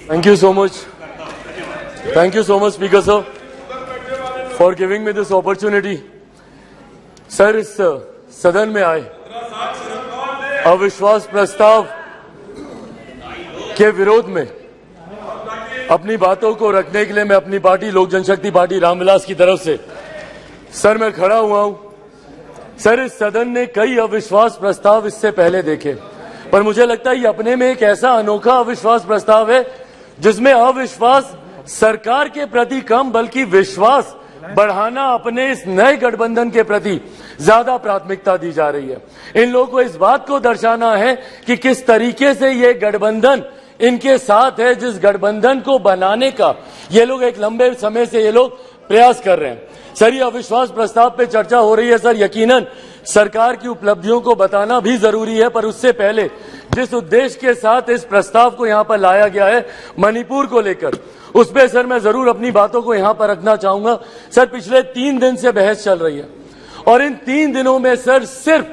Thank you so much. Thank you so much, Speaker sir, for giving me this opportunity. Sir, इस सदन में आए अविश्वास प्रस्ताव के विरोध में अपनी बातों को रखने के लिए मैं अपनी पार्टी लोक जनशक्ति पार्टी रामविलास की तरफ से सर मैं खड़ा हुआ हूं। सर, इस सदन ने कई अविश्वास प्रस्ताव इससे पहले देखे, पर मुझे लगता है ये अपने में एक ऐसा अनोखा अविश्वास प्रस्ताव है जिसमें अविश्वास सरकार के प्रति कम बल्कि विश्वास बढ़ाना अपने इस नए गठबंधन के प्रति ज्यादा प्राथमिकता दी जा रही है। इन लोगों को इस बात को दर्शाना है कि किस तरीके से ये गठबंधन इनके साथ है, जिस गठबंधन को बनाने का ये लोग एक लंबे समय से ये लोग प्रयास कर रहे हैं। सर, ये अविश्वास प्रस्ताव पे चर्चा हो रही है। सर, यकीनन सरकार की उपलब्धियों को बताना भी जरूरी है, पर उससे पहले जिस उद्देश्य के साथ इस प्रस्ताव को यहां पर लाया गया है मणिपुर को लेकर, उस पे सर मैं जरूर अपनी बातों को यहां पर रखना चाहूंगा। सर, पिछले 3 दिन से बहस चल रही है और इन 3 दिनों में सर सिर्फ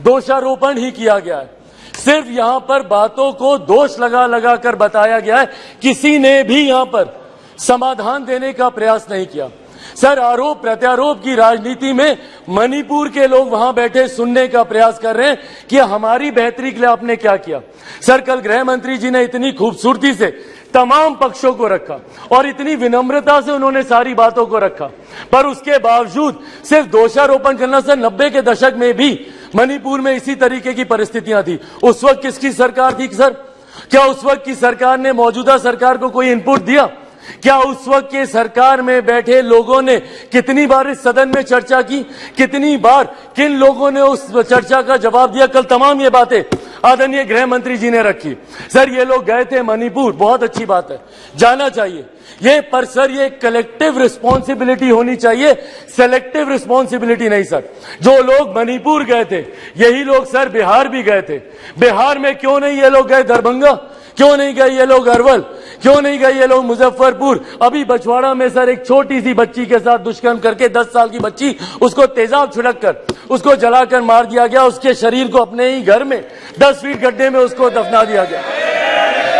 दोषारोपण ही किया गया है। सिर्फ यहां पर बातों को दोष लगा लगा कर बताया गया है, किसी ने भी यहां पर समाधान देने का प्रयास नहीं किया। सर, आरोप प्रत्यारोप की राजनीति में मणिपुर के लोग वहां बैठे सुनने का प्रयास कर रहे हैं कि हमारी बेहतरी के लिए आपने क्या किया। सर, कल गृह मंत्री जी ने इतनी खूबसूरती से तमाम पक्षों को रखा और इतनी विनम्रता से उन्होंने सारी बातों को रखा, पर उसके बावजूद सिर्फ दोषारोपण करना। सर, 90 के दशक में भी मणिपुर में इसी तरीके की परिस्थितियां थी। उस वक्त किसकी सरकार थी सर? क्या उस वक्त की सरकार ने मौजूदा सरकार को कोई इनपुट दिया? क्या उस वक्त के सरकार में बैठे लोगों ने कितनी बार इस सदन में चर्चा की? कितनी बार किन लोगों ने उस चर्चा का जवाब दिया? कल तमाम ये बातें आदरणीय गृह मंत्री जी ने रखी। सर, ये लोग गए थे मणिपुर, बहुत अच्छी बात है, जाना चाहिए ये, पर सर ये कलेक्टिव रिस्पॉन्सिबिलिटी होनी चाहिए, सेलेक्टिव रिस्पॉन्सिबिलिटी नहीं। सर, जो लोग मणिपुर गए थे यही लोग सर बिहार भी गए थे। बिहार में क्यों नहीं ये लोग गए दरभंगा? क्यों नहीं गए ये लोग अरवल? क्यों नहीं गए ये लोग मुजफ्फरपुर? अभी बछवाड़ा में सर एक छोटी सी बच्ची के साथ दुष्कर्म करके 10 साल की बच्ची, उसको तेजाब छिड़क कर उसको जलाकर मार दिया गया। उसके शरीर को अपने ही घर में 10 फीट गड्ढे में उसको दफना दिया गया।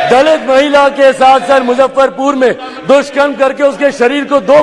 दलित महिला के साथ सर मुजफ्फरपुर में दुष्कर्म करके उसके शरीर को 2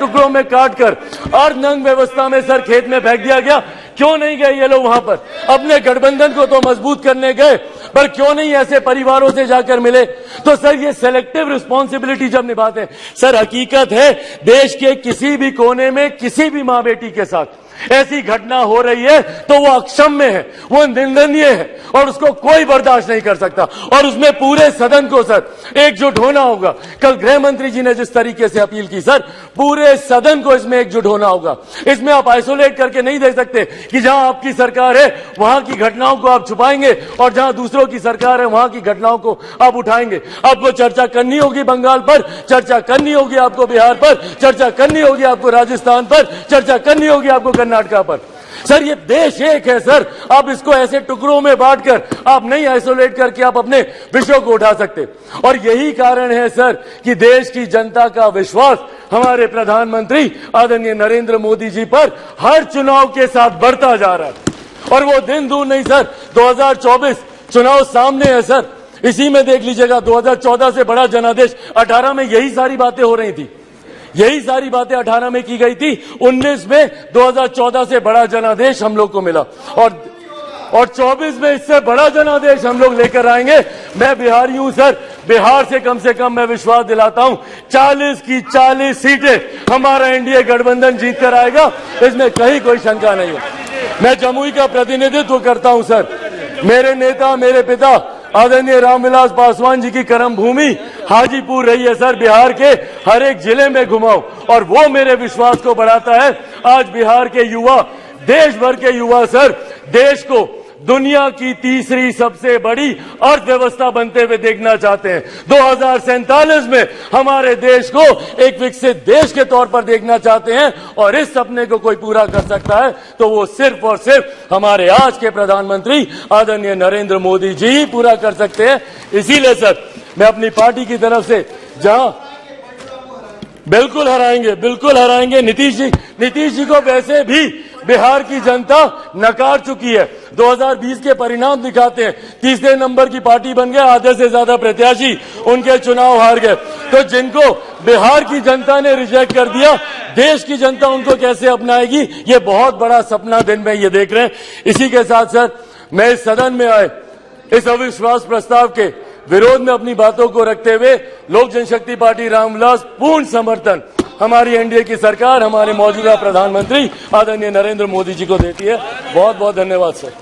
टुकड़ों में काटकर अर्धनग्न व्यवस्था में सर खेत में फेंक दिया गया। क्यों नहीं गए ये लोग वहां पर? अपने गठबंधन को तो मजबूत करने गए, पर क्यों नहीं ऐसे परिवारों से जाकर मिले? तो सर, ये सेलेक्टिव रिस्पॉन्सिबिलिटी जब निभाते हैं, सर हकीकत है देश के किसी भी कोने में किसी भी मां बेटी के साथ ऐसी घटना हो रही है तो वो अक्षम्य है, वो निंदनीय है और उसको कोई बर्दाश्त नहीं कर सकता, और उसमें पूरे सदन को सर एकजुट होना होगा। कल गृह मंत्री जी ने जिस तरीके से अपील की, सर पूरे सदन को इसमें एकजुट होना होगा। इसमें आप आइसोलेट करके नहीं देख सकते कि जहां आपकी सरकार है वहां की घटनाओं को आप छुपाएंगे और जहां दूसरों की सरकार है वहां की घटनाओं को आप उठाएंगे। आपको चर्चा करनी होगी बंगाल पर, चर्चा करनी होगी आपको बिहार पर, चर्चा करनी होगी आपको राजस्थान पर, चर्चा करनी होगी आपको कर्नाटका पर। सर, ये देश एक है सर, आप इसको ऐसे टुकड़ों में बांटकर आप नहीं आइसोलेट करके आप अपने विषयों को उठा सकते। और यही कारण है सर कि देश की जनता का विश्वास हमारे प्रधानमंत्री आदरणीय नरेंद्र मोदी जी पर हर चुनाव के साथ बढ़ता जा रहा है। और वो दिन दूर नहीं सर, 2024 चुनाव सामने है सर, इसी में देख लीजिएगा 2014 से बड़ा जनादेश 18 में यही सारी बातें हो रही थी, यही सारी बातें 18 में की गई थी। 19 में 2014 से बड़ा जनादेश हम लोग को मिला और 24 में इससे बड़ा जनादेश हम लोग लेकर आएंगे। मैं बिहारी हूं सर, बिहार से कम मैं विश्वास दिलाता हूं 40 की 40 सीटें हमारा एनडीए गठबंधन जीत कर आएगा, इसमें कहीं कोई शंका नहीं है। मैं जमुई का प्रतिनिधित्व करता हूं सर, मेरे नेता मेरे पिता आदरणीय रामविलास पासवान जी की कर्म भूमि हाजीपुर रही है सर। बिहार के हर एक जिले में घुमाऊं और वो मेरे विश्वास को बढ़ाता है। आज बिहार के युवा, देश भर के युवा सर देश को दुनिया की तीसरी सबसे बड़ी अर्थव्यवस्था बनते हुए देखना चाहते हैं। 2047 में हमारे देश को एक विकसित देश के तौर पर देखना चाहते हैं, और इस सपने को कोई पूरा कर सकता है तो वो सिर्फ और सिर्फ हमारे आज के प्रधानमंत्री आदरणीय नरेंद्र मोदी जी ही पूरा कर सकते हैं। इसीलिए सर मैं अपनी पार्टी की तरफ से जहां बिल्कुल हराएंगे नीतीश जी को वैसे भी बिहार की जनता नकार चुकी है। 2020 के परिणाम दिखाते हैं। तीसरे नंबर की पार्टी बन गए, आधे से ज्यादा प्रत्याशी उनके चुनाव हार गए। तो जिनको बिहार की जनता ने रिजेक्ट कर दिया, देश की जनता उनको कैसे अपनाएगी, ये बहुत बड़ा सपना दिन में ये देख रहे हैं। इसी के साथ सर, मैं इस सदन में आए इस अविश्वास प्रस्ताव के विरोध में अपनी बातों को रखते हुए लोक जनशक्ति पार्टी रामविलास पूर्ण समर्थन हमारी एनडीए की सरकार, हमारे मौजूदा प्रधानमंत्री आदरणीय नरेंद्र मोदी जी को देती है। बहुत बहुत धन्यवाद सर।